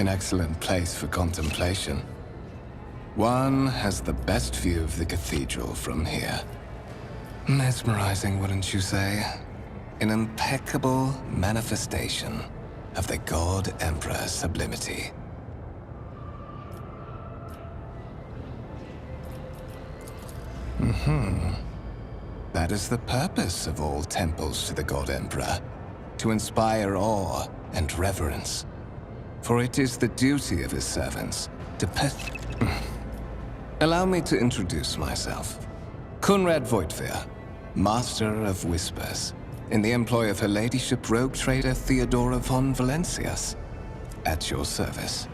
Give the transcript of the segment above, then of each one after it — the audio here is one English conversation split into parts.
An excellent place for contemplation. One has the best view of the cathedral from here. Mesmerizing, wouldn't you say? An impeccable manifestation of the God Emperor's sublimity. That is the purpose of all temples to the God Emperor, to inspire awe and reverence. For it is the duty of his servants to Allow me to introduce myself. Conrad Voigtveer, Master of Whispers, in the employ of Her Ladyship rogue trader Theodora von Valencius, at your service.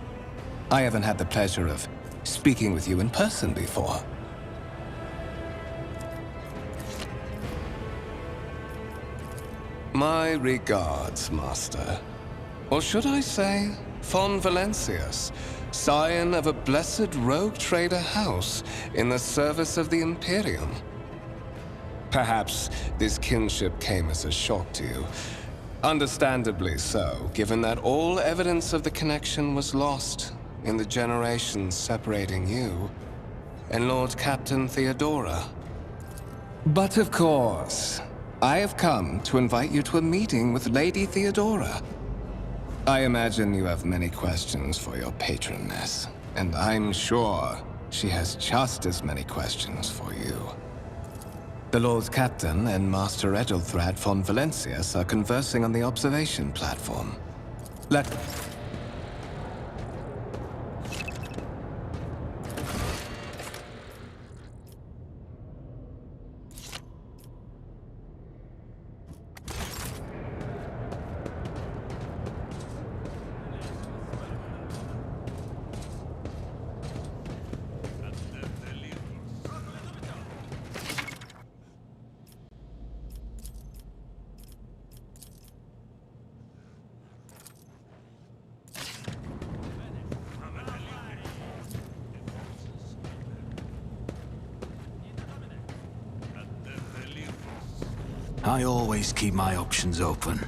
I haven't had the pleasure of speaking with you in person before. My regards, Master. Or should I say, von Valencius, scion of a blessed rogue trader house in the service of the Imperium. Perhaps this kinship came as a shock to you. Understandably so, given that all evidence of the connection was lost in the generations separating you and Lord Captain Theodora. But of course, I have come to invite you to a meeting with Lady Theodora. I imagine you have many questions for your patroness, and I'm sure she has just as many questions for you. The Lord Captain and Master Edelthrad von Valencius are conversing on the observation platform. I always keep my options open.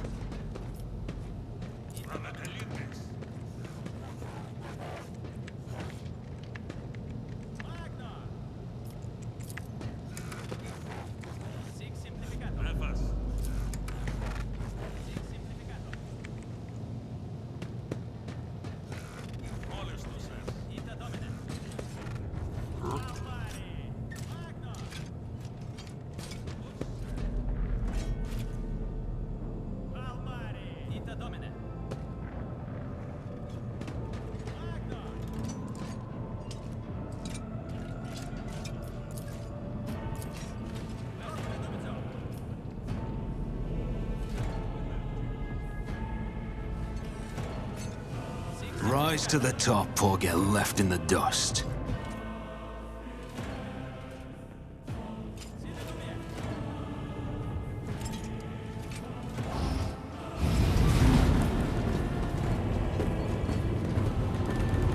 Rise to the top or get left in the dust.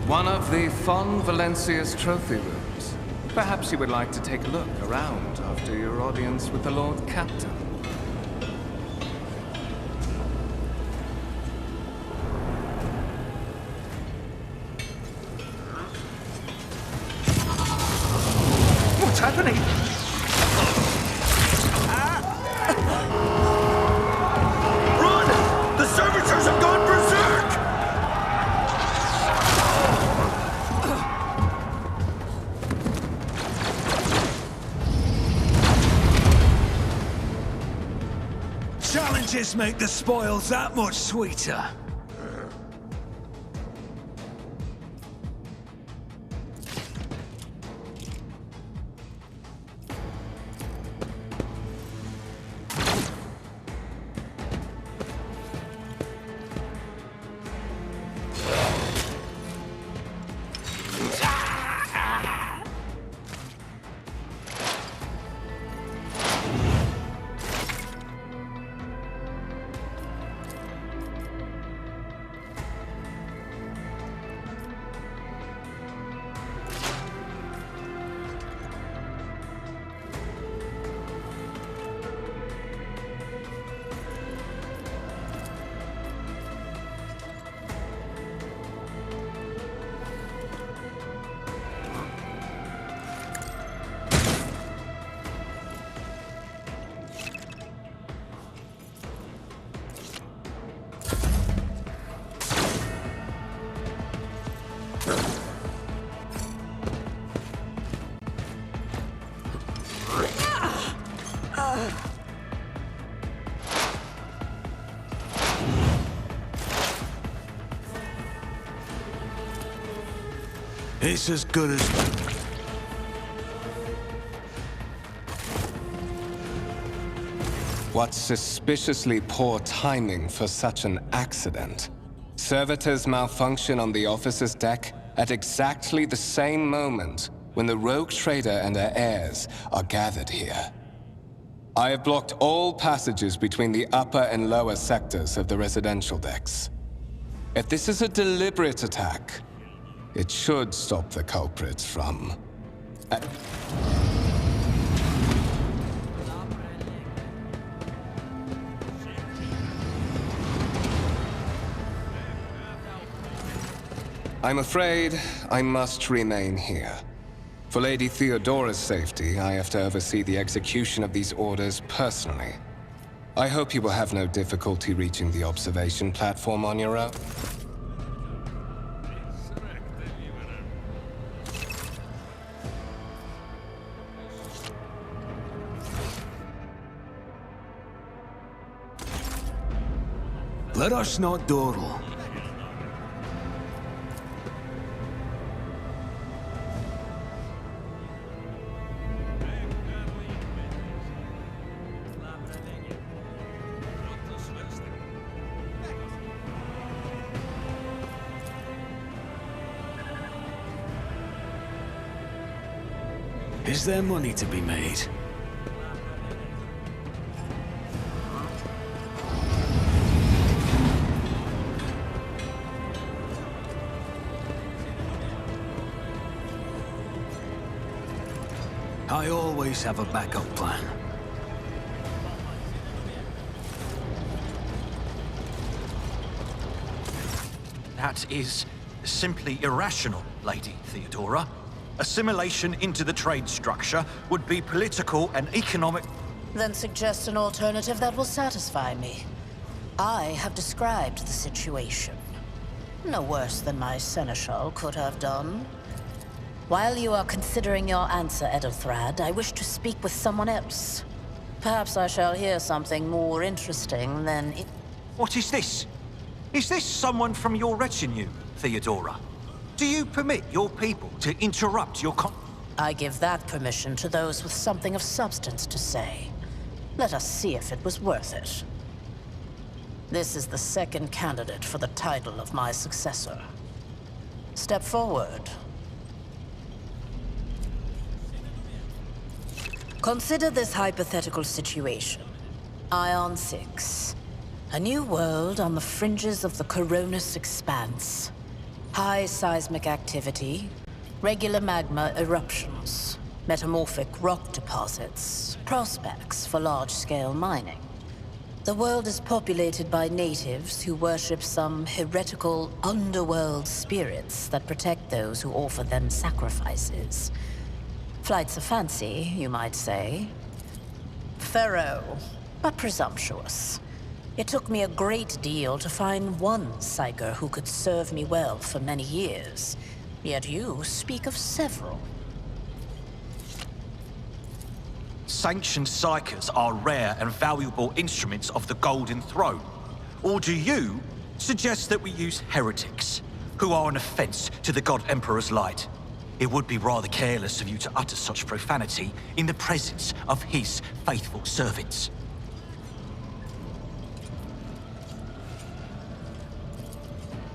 One of the von Valencius trophy rooms. Perhaps you would like to take a look around after your audience with the Lord Captain. What's happening? Run! The servitors have gone berserk! Challenges make the spoils that much sweeter. It's as good as... What suspiciously poor timing for such an accident. Servitors malfunction on the officer's deck at exactly the same moment when the rogue trader and her heirs are gathered here. I have blocked all passages between the upper and lower sectors of the residential decks. If this is a deliberate attack, it should stop the culprits from... I'm afraid I must remain here. For Lady Theodora's safety, I have to oversee the execution of these orders personally. I hope you will have no difficulty reaching the observation platform on your own. Let us not dawdle. Is there money to be made? I always have a backup plan. That is simply irrational, Lady Theodora. Assimilation into the trade structure would be political and economic... Then suggest an alternative that will satisfy me. I have described the situation. No worse than my seneschal could have done. While you are considering your answer, Edelthrad, I wish to speak with someone else. Perhaps I shall hear something more interesting than it... What is this? Is this someone from your retinue, Theodora? Do you permit your people to interrupt your I give that permission to those with something of substance to say. Let us see if it was worth it. This is the second candidate for the title of my successor. Step forward. Consider this hypothetical situation. Ion 6. A new world on the fringes of the Coronus expanse. High seismic activity, regular magma eruptions, metamorphic rock deposits, prospects for large-scale mining. The world is populated by natives who worship some heretical underworld spirits that protect those who offer them sacrifices. Flights of fancy, you might say. Thorough, but presumptuous. It took me a great deal to find one psyker who could serve me well for many years. Yet you speak of several. Sanctioned psykers are rare and valuable instruments of the Golden Throne. Or do you suggest that we use heretics, who are an offense to the God Emperor's light? It would be rather careless of you to utter such profanity in the presence of his faithful servants.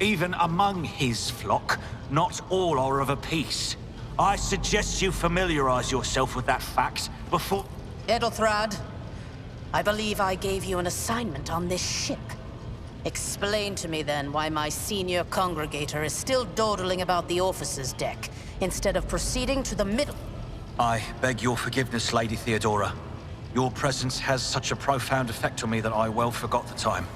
Even among his flock, not all are of a piece. I suggest you familiarize yourself with that fact before... Edelthrad, I believe I gave you an assignment on this ship. Explain to me then why my senior congregator is still dawdling about the officer's deck, instead of proceeding to the middle. I beg your forgiveness, Lady Theodora. Your presence has such a profound effect on me that I well forgot the time.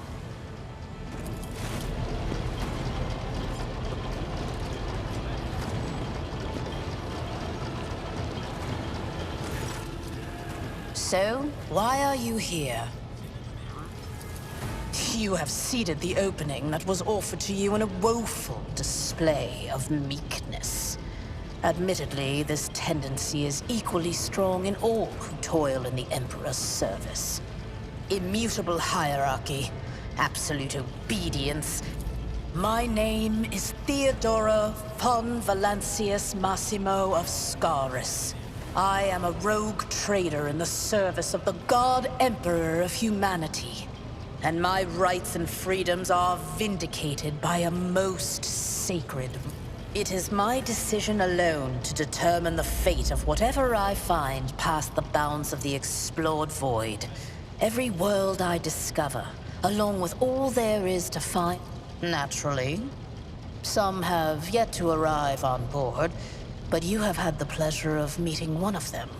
So, why are you here? You have ceded the opening that was offered to you in a woeful display of meekness. Admittedly, this tendency is equally strong in all who toil in the Emperor's service. Immutable hierarchy, absolute obedience. My name is Theodora von Valancius Massimo of Scaris. I am a rogue trader in the service of the God Emperor of humanity. And my rights and freedoms are vindicated by a most sacred. It is my decision alone to determine the fate of whatever I find past the bounds of the explored void. Every world I discover, along with all there is to find. Naturally, some have yet to arrive on board, but you have had the pleasure of meeting one of them.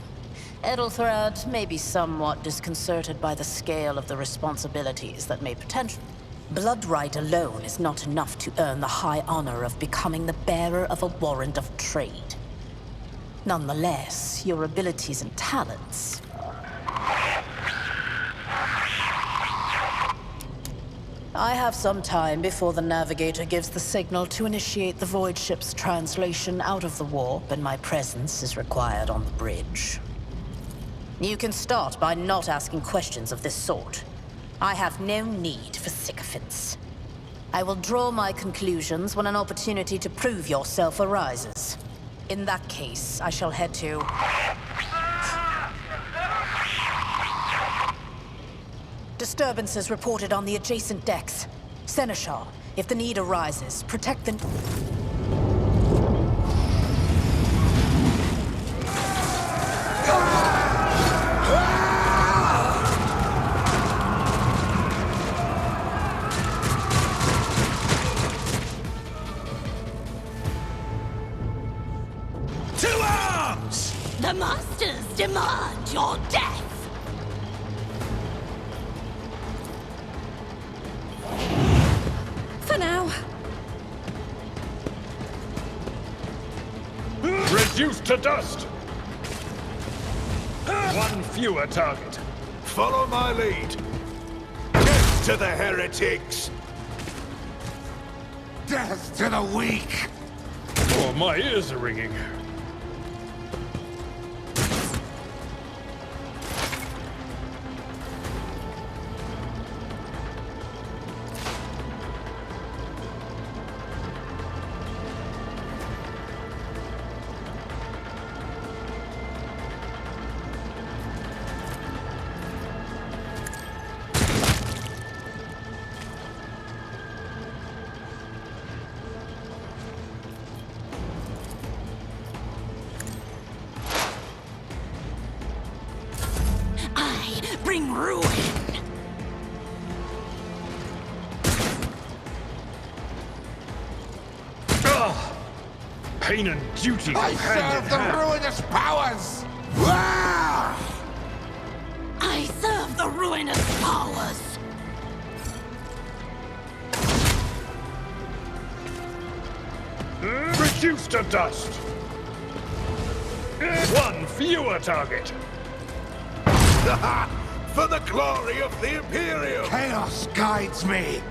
Edelthrad may be somewhat disconcerted by the scale of the responsibilities that may potentially. Bloodright alone is not enough to earn the high honor of becoming the bearer of a warrant of trade. Nonetheless, your abilities and talents. I have some time before the navigator gives the signal to initiate the void ship's translation out of the warp, and my presence is required on the bridge. You can start by not asking questions of this sort. I have no need for sycophants. I will draw my conclusions when an opportunity to prove yourself arises. In that case, I shall head to... Disturbances reported on the adjacent decks. Seneschal, if the need arises, protect the... To arms! The Masters demand your death! For now. Reduced to dust! One fewer target. Follow my lead. Death to the heretics! Death to the weak! Oh, my ears are ringing. Bring ruin! Ugh. Pain and duty go I hand serve in hand. the ruinous powers! I serve the ruinous powers! Reduced to dust. One fewer target. For the glory of the Imperium! Chaos guides me!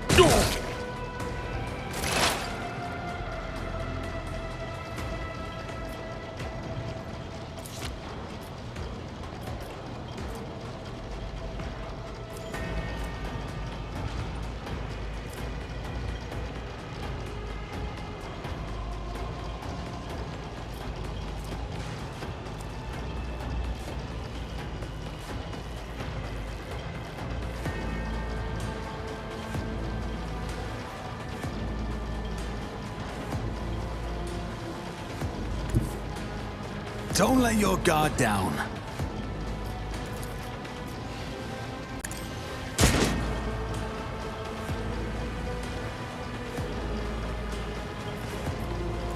Don't let your guard down.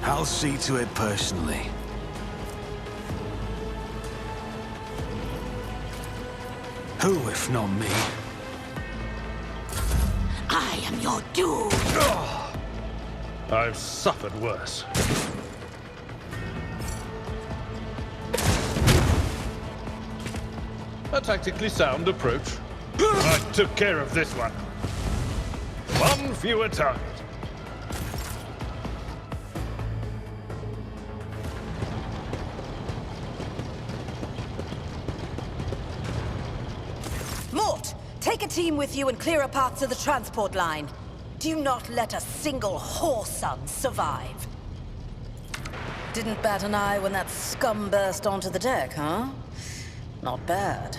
I'll see to it personally. Who, if not me? I am your doom! I've suffered worse. A tactically sound approach. I took care of this one. One fewer target. Take a team with you and clear a path to the transport line. Do not let a single whoreson survive. Didn't bat an eye when that scum burst onto the deck, huh? Not bad.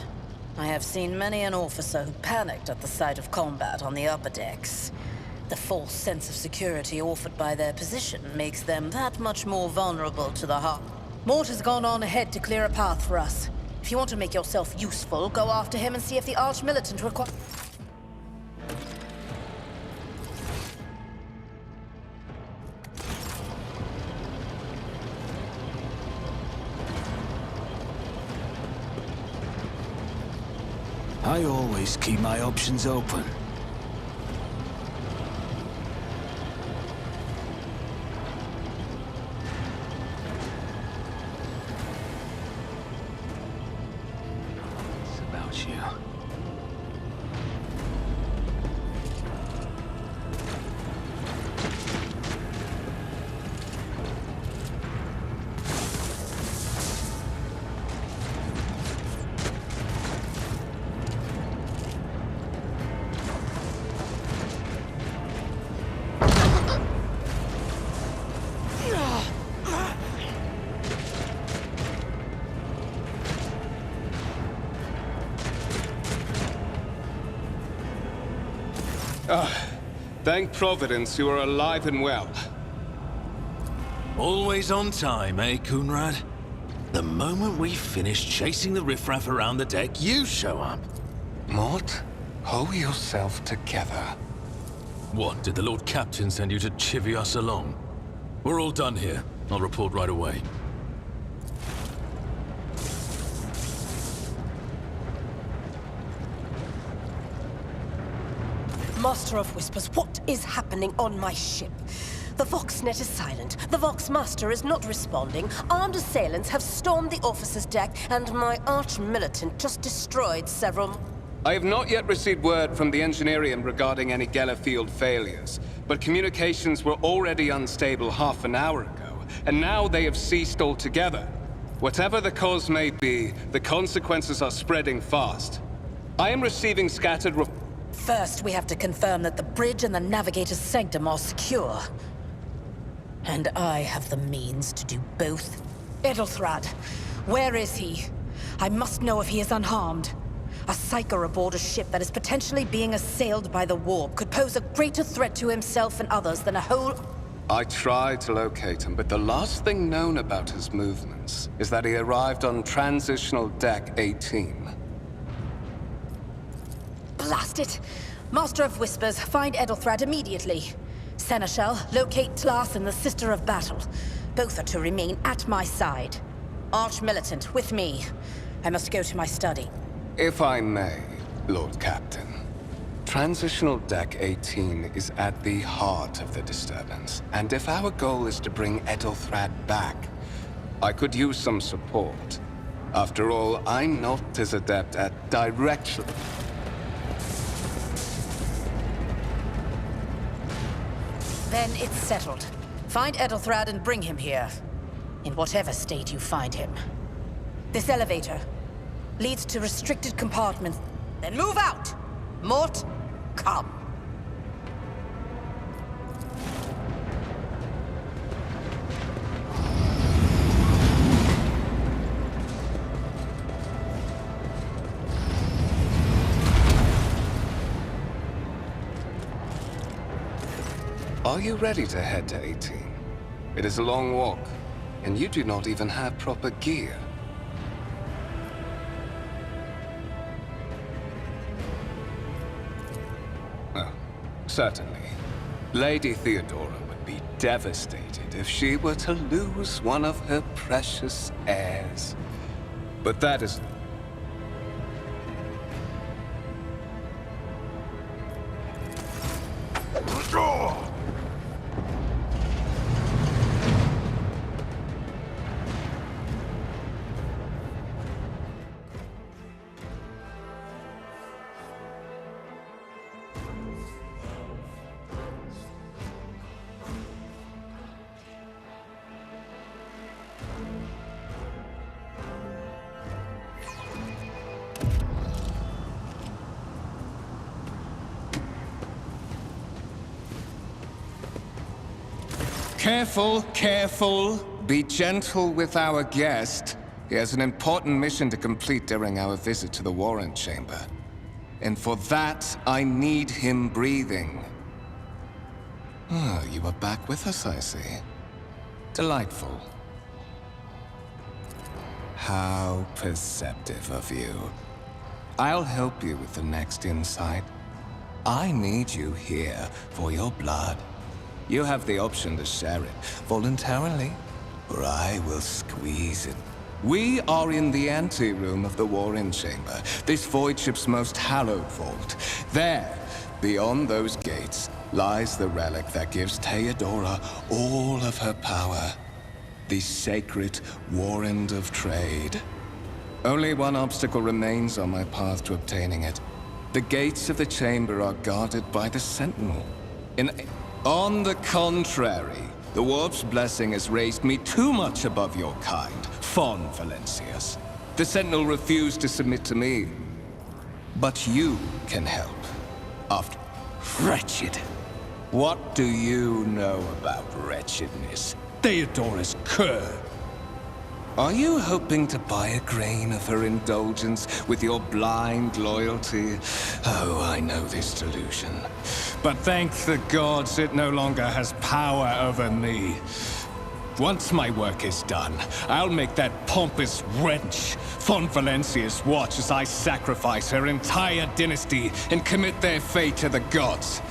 I have seen many an officer who panicked at the sight of combat on the upper decks. The false sense of security offered by their position makes them that much more vulnerable to the harm. Mort has gone on ahead to clear a path for us. If you want to make yourself useful, go after him and see if the Arch-Militant requires... I always keep my options open. It's about you. Thank Providence you are alive and well. Always on time, eh, Kunrad? The moment we finish chasing the riffraff around the deck, you show up. Mort, hold yourself together. What, did the Lord Captain send you to chivvy us along? We're all done here. I'll report right away. Master of Whispers, what is happening on my ship? The Voxnet is silent. The Voxmaster is not responding. Armed assailants have stormed the officer's deck, and my arch-militant just destroyed several... I have not yet received word from the Engineerium regarding any Gellerfield failures, but communications were already unstable half an hour ago, and now they have ceased altogether. Whatever the cause may be, the consequences are spreading fast. I am receiving scattered First, we have to confirm that the bridge and the Navigator's Sanctum are secure. And I have the means to do both. Edelthrad, where is he? I must know if he is unharmed. A psyker aboard a ship that is potentially being assailed by the warp could pose a greater threat to himself and others than a whole... I tried to locate him, but the last thing known about his movements is that he arrived on Transitional Deck 18. Blast it! Master of Whispers, find Edelthrad immediately. Seneschal, locate Tlas and the Sister of Battle. Both are to remain at my side. Arch-Militant, with me. I must go to my study. If I may, Lord Captain. Transitional Deck 18 is at the heart of the disturbance, and if our goal is to bring Edelthrad back, I could use some support. After all, I'm not as adept at direction. Then it's settled. Find Edelthrad and bring him here. In whatever state you find him. This elevator leads to restricted compartments. Then move out! Mort, come. Are you ready to head to 18? It is a long walk, and you do not even have proper gear. Oh, certainly. Lady Theodora would be devastated if she were to lose one of her precious heirs. But that is... Careful, careful. Be gentle with our guest. He has an important mission to complete during our visit to the Warrant Chamber. And for that, I need him breathing. Oh, you are back with us, I see. Delightful. How perceptive of you. I'll help you with the next insight. I need you here for your blood. You have the option to share it voluntarily, or I will squeeze it. We are in the anteroom of the Warrant Chamber, this void ship's most hallowed vault. There, beyond those gates, lies the relic that gives Theodora all of her power. The sacred Warrant of Trade. Only one obstacle remains on my path to obtaining it. The gates of the chamber are guarded by the Sentinel. On the contrary, the Warp's blessing has raised me too much above your kind, Fon Valencius. The Sentinel refused to submit to me. But you can help. After... Wretched. What do you know about wretchedness? Theodora's cur. Are you hoping to buy a grain of her indulgence with your blind loyalty? Oh, I know this delusion. But thank the gods it no longer has power over me. Once my work is done, I'll make that pompous wench Fon Valencius watch as I sacrifice her entire dynasty and commit their fate to the gods.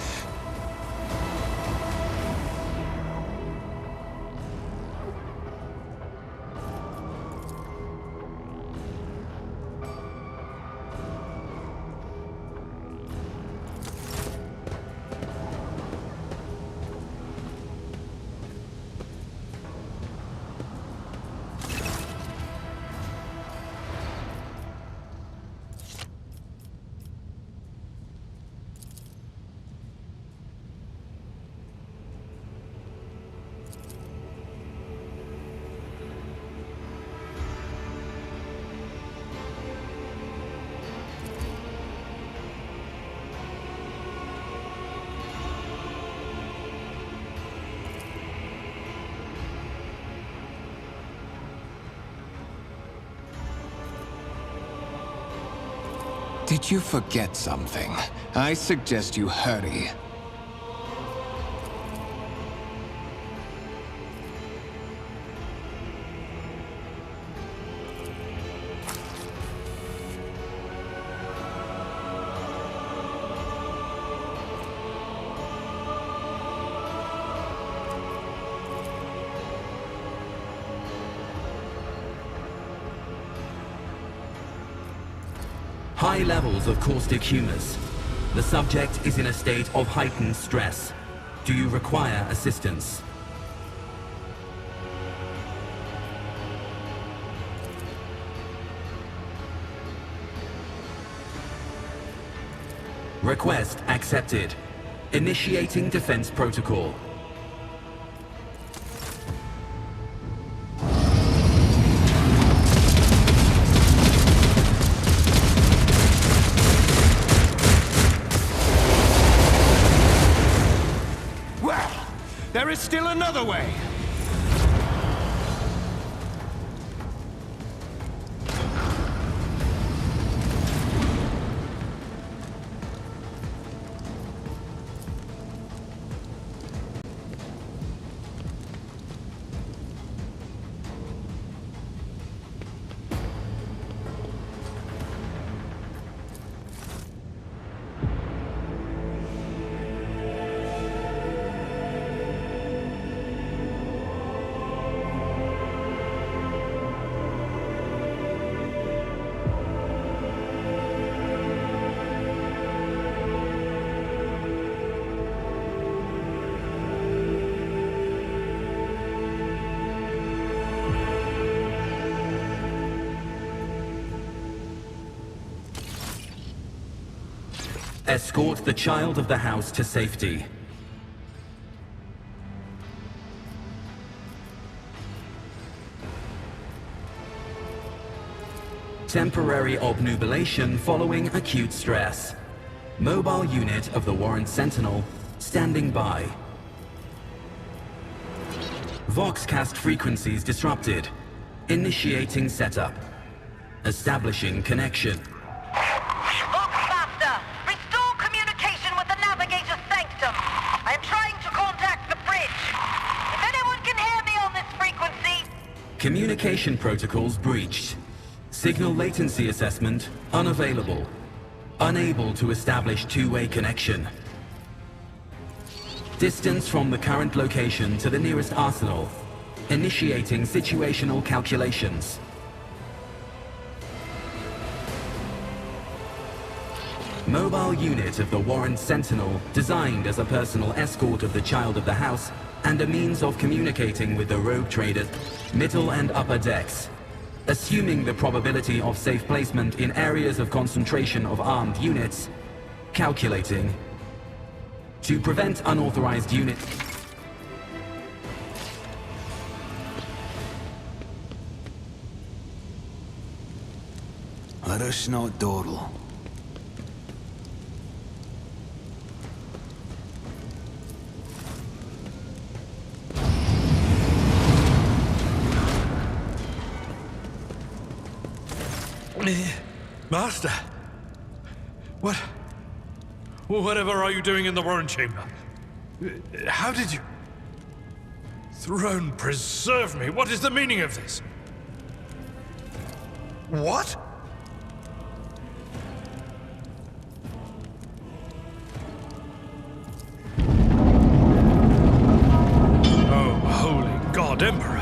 Did you forget something? I suggest you hurry. High levels of caustic humors. The subject is in a state of heightened stress. Do you require assistance? Request accepted. Initiating defense protocol. There is still another way! Escort the child of the house to safety. Temporary obnubilation following acute stress. Mobile unit of the Warrant Sentinel standing by. Voxcast frequencies disrupted. Initiating setup. Establishing connection. Voxmaster, restore communication with the navigator's sanctum. I am trying to contact the bridge. If anyone can hear me on this frequency... Communication protocols breached. Signal latency assessment unavailable. Unable to establish two-way connection. Distance from the current location to the nearest arsenal. Initiating situational calculations. Mobile unit of the Warren Sentinel, designed as a personal escort of the child of the house, and a means of communicating with the rogue traders, middle and upper decks. Assuming the probability of safe placement in areas of concentration of armed units. Calculating. To prevent unauthorized unit... Let us not dawdle. Master! Whatever are you doing in the Warren Chamber? How did you... Throne preserve me! What is the meaning of this? What? Oh, holy God, Emperor!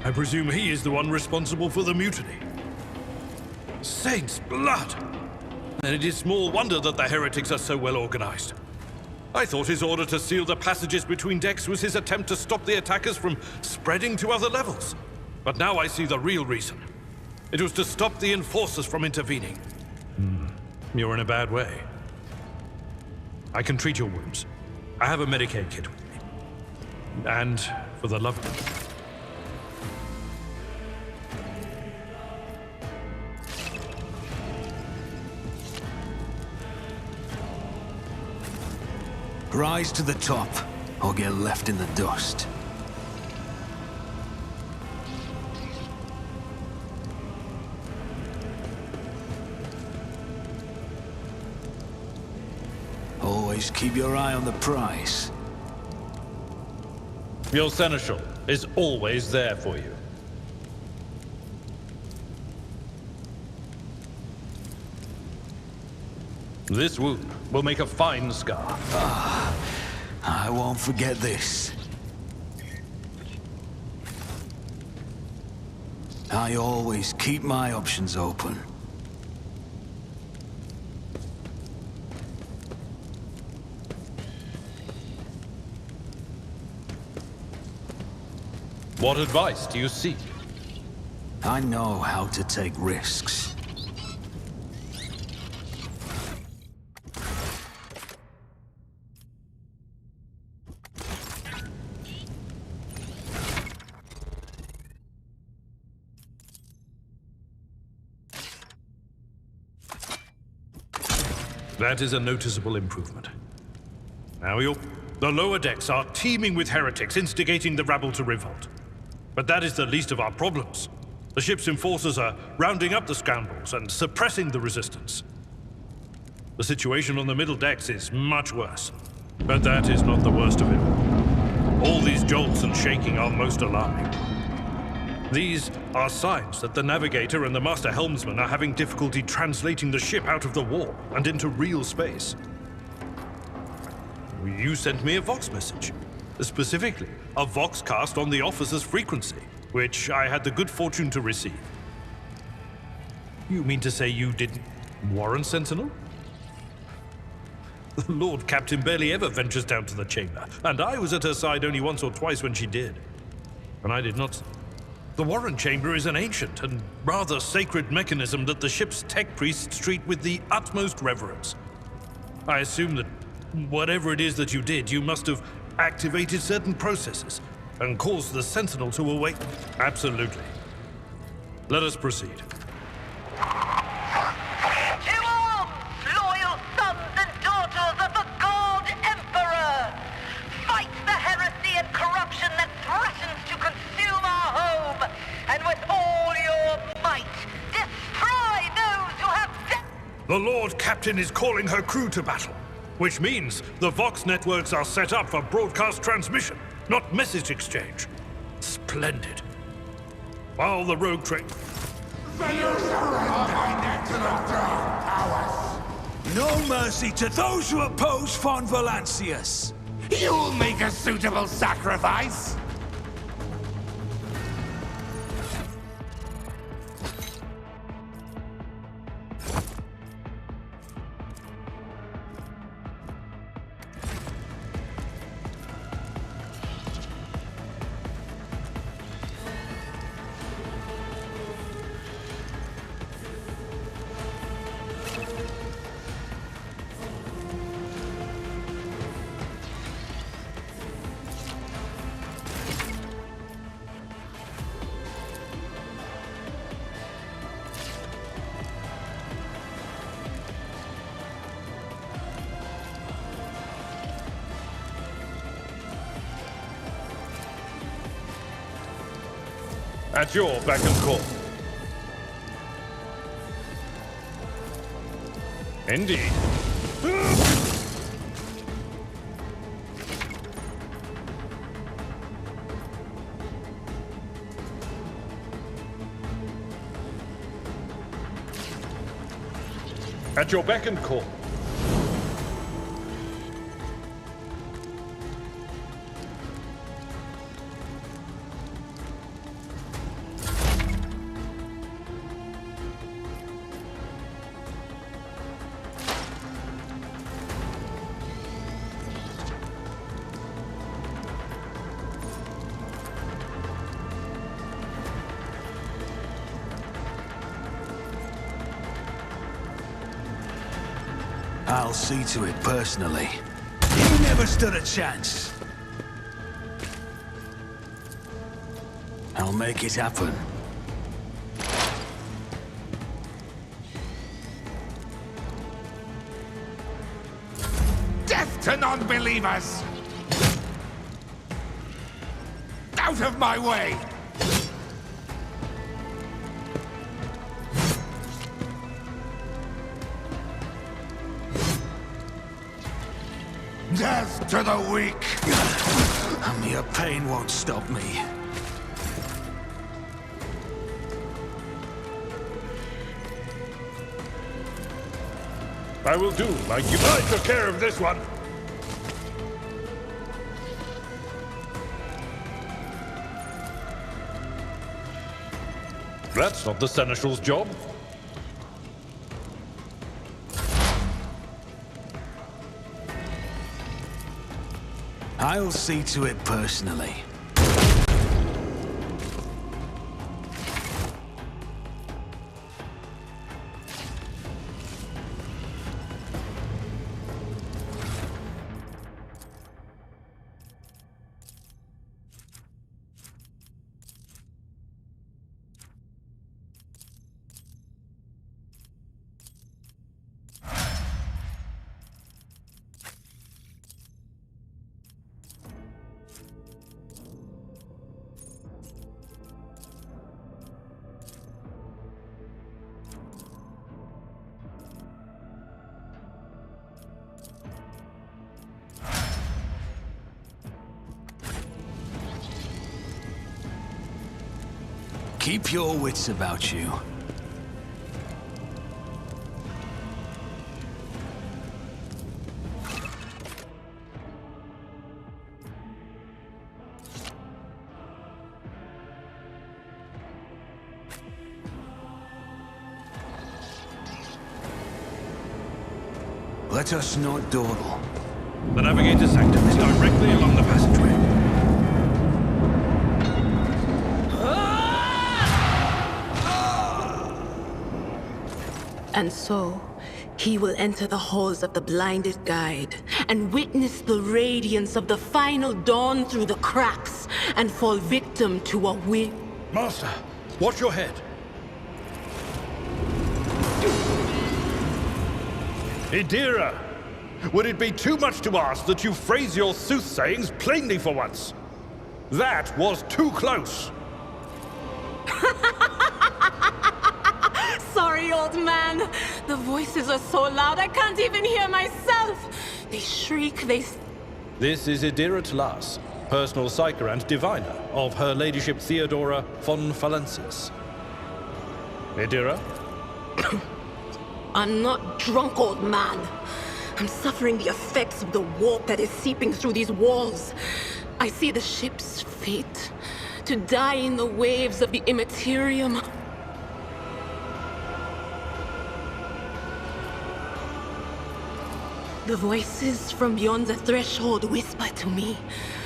I presume he is the one responsible for the mutiny. Saints' blood! And it is small wonder that the heretics are so well organized. I thought his order to seal the passages between decks was his attempt to stop the attackers from spreading to other levels. But now I see the real reason. It was to stop the enforcers from intervening. You're in a bad way. I can treat your wounds. I have a Medicaid kit with me. And for the love of... Rise to the top, or get left in the dust. Always keep your eye on the prize. Your seneschal is always there for you. This wound will make a fine scar. I won't forget this. I always keep my options open. What advice do you seek? I know how to take risks. That is a noticeable improvement. Now the lower decks are teeming with heretics instigating the rabble to revolt. But that is the least of our problems. The ship's enforcers are rounding up the scoundrels and suppressing the resistance. The situation on the middle decks is much worse. But that is not the worst of it. All these jolts and shaking are most alarming. These are signs that the navigator and the master helmsman are having difficulty translating the ship out of the warp and into real space. You sent me a Vox message, specifically a Vox cast on the officer's frequency, which I had the good fortune to receive. You mean to say you didn't... Warren Sentinel? The Lord Captain barely ever ventures down to the chamber, and I was at her side only once or twice when she did. And I did not... The Warren Chamber is an ancient and rather sacred mechanism that the ship's tech priests treat with the utmost reverence. I assume that whatever it is that you did, you must have activated certain processes and caused the Sentinel to awaken. Absolutely. Let us proceed. To arms, loyal sons and daughters of the God Emperor! Fight the heresy and corruption The Lord Captain is calling her crew to battle, which means the Vox networks are set up for broadcast transmission, not message exchange. Splendid. While the rogue train... No mercy to those who oppose Von Valancius! You'll make a suitable sacrifice! At your beck and call. Indeed. At your beck and call. I'll see to it personally. You never stood a chance. I'll make it happen. Death to non-believers! Out of my way! Death to the weak! Mere pain won't stop me. I will do like you. I took care of this one. That's not the Seneschal's job. I'll see to it personally. Keep your wits about you. Let us not dawdle. The navigator's sanctum is directly along the passageway. And so, he will enter the halls of the blinded guide and witness the radiance of the final dawn through the cracks and fall victim to a whim. Master, watch your head. Idira, would it be too much to ask that you phrase your soothsayings plainly for once? That was too close. Sorry sorry, old man. The voices are so loud I can't even hear myself. They shriek, This is Idira Tlas, personal psyker and diviner of Her Ladyship Theodora von Valencius. Idira? I'm not drunk, old man. I'm suffering the effects of the warp that is seeping through these walls. I see the ship's fate, to die in the waves of the Immaterium. The voices from beyond the threshold whisper to me.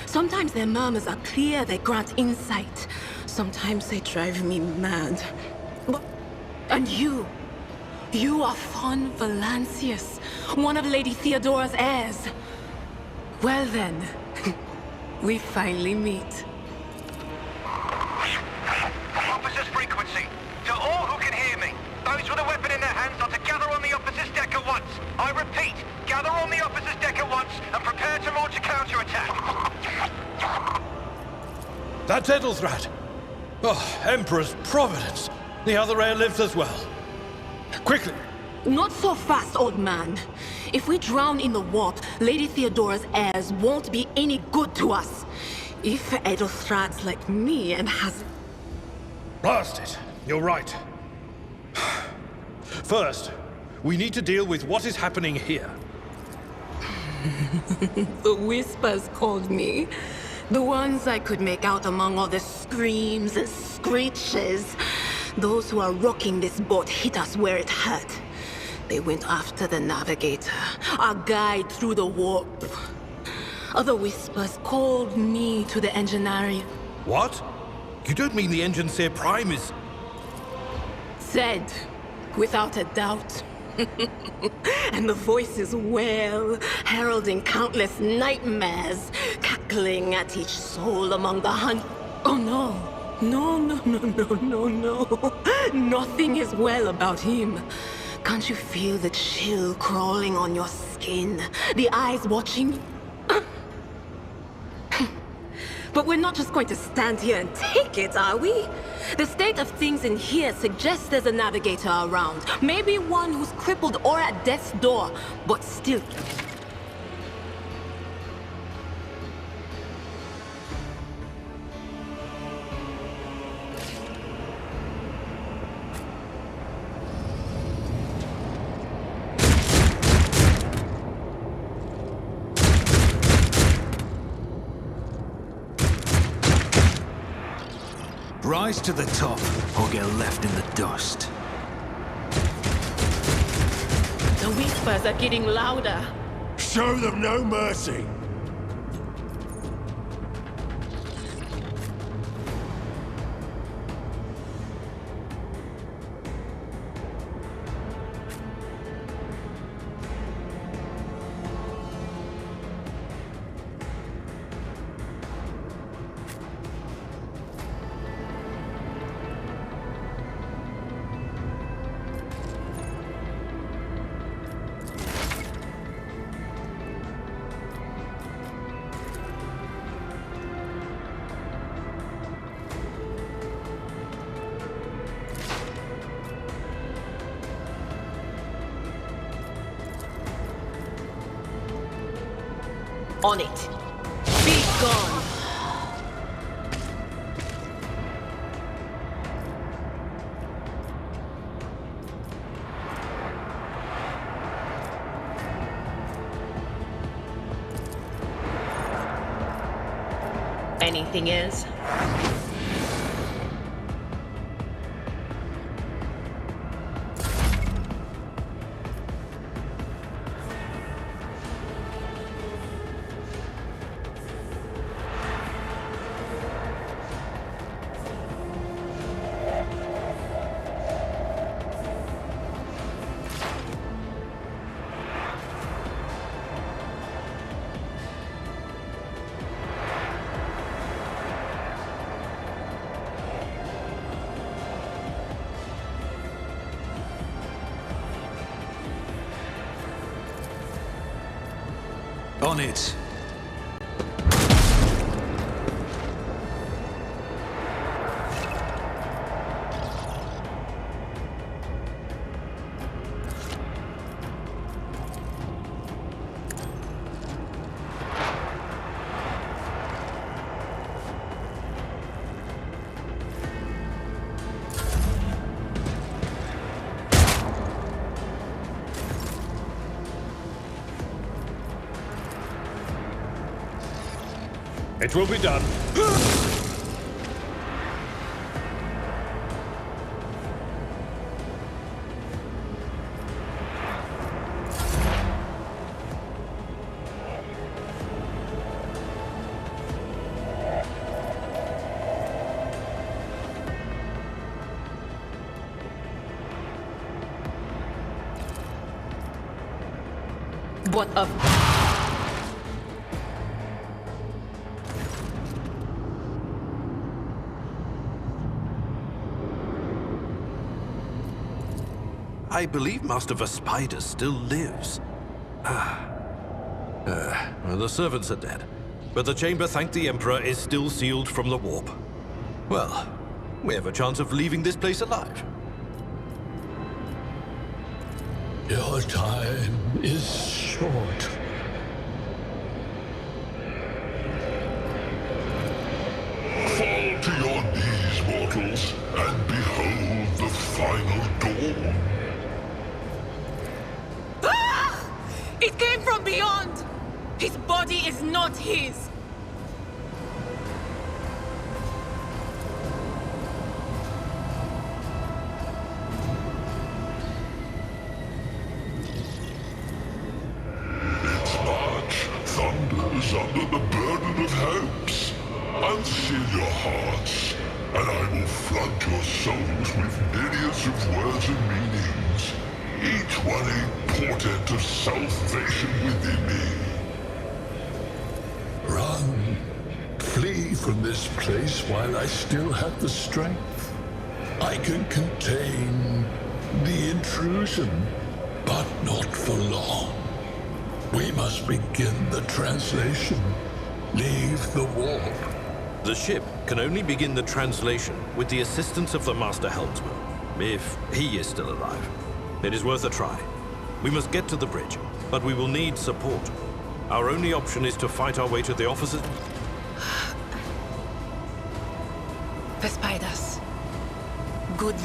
Sometimes their murmurs are clear, they grant insight. Sometimes they drive me mad. And you are von Valencius, one of Lady Theodora's heirs. Well then, we finally meet. Officer's frequency. To all who can hear me, those with a weapon in their hands are to gather on the officer's deck at once. I repeat, gather on the officer's deck at once and prepare to launch a counterattack. That's Edelthrad! Oh, Emperor's Providence! The other heir lives as well. Quickly! Not so fast, old man. If we drown in the warp, Lady Theodora's heirs won't be any good to us. If Edelthrad's like me and has... Blast it! You're right. First, we need to deal with what is happening here. The whispers called me. The ones I could make out among all the screams and screeches. Those who are rocking this boat hit us where it hurt. They went after the navigator, our guide through the warp. Other whispers called me to the engineering. What? You don't mean the Engineer Prime is... Said, without a doubt. And the voices wail, heralding countless nightmares, cackling at each soul among the Oh no. No. Nothing is well about him. Can't you feel the chill crawling on your skin? The eyes watching? But we're not just going to stand here and take it, are we? The state of things in here suggests there's a navigator around. Maybe one who's crippled or at death's door, but still... Rise to the top, or get left in the dust. The whispers are getting louder. Show them no mercy. On it. Be gone. Anything is? On it. It will be done. What of... I believe Master Vespider still lives. Well, the servants are dead, but the chamber, thank the Emperor, is still sealed from the warp. Well, we have a chance of leaving this place alive. Your time is short. Fall to your knees, mortals, and behold the final dawn. Ah! It came from beyond! His body is not his! Under the burden of hopes. Unseal your hearts, and I will flood your souls with myriads of words and meanings, each one a portent of salvation within me. Run. Flee from this place while I still have the strength. I can contain the intrusion, but not for long. We must begin the translation. Leave the warp. The ship can only begin the translation with the assistance of the Master Helmsman, if he is still alive. It is worth a try. We must get to the bridge, but we will need support. Our only option is to fight our way to the offices. The spiders. Good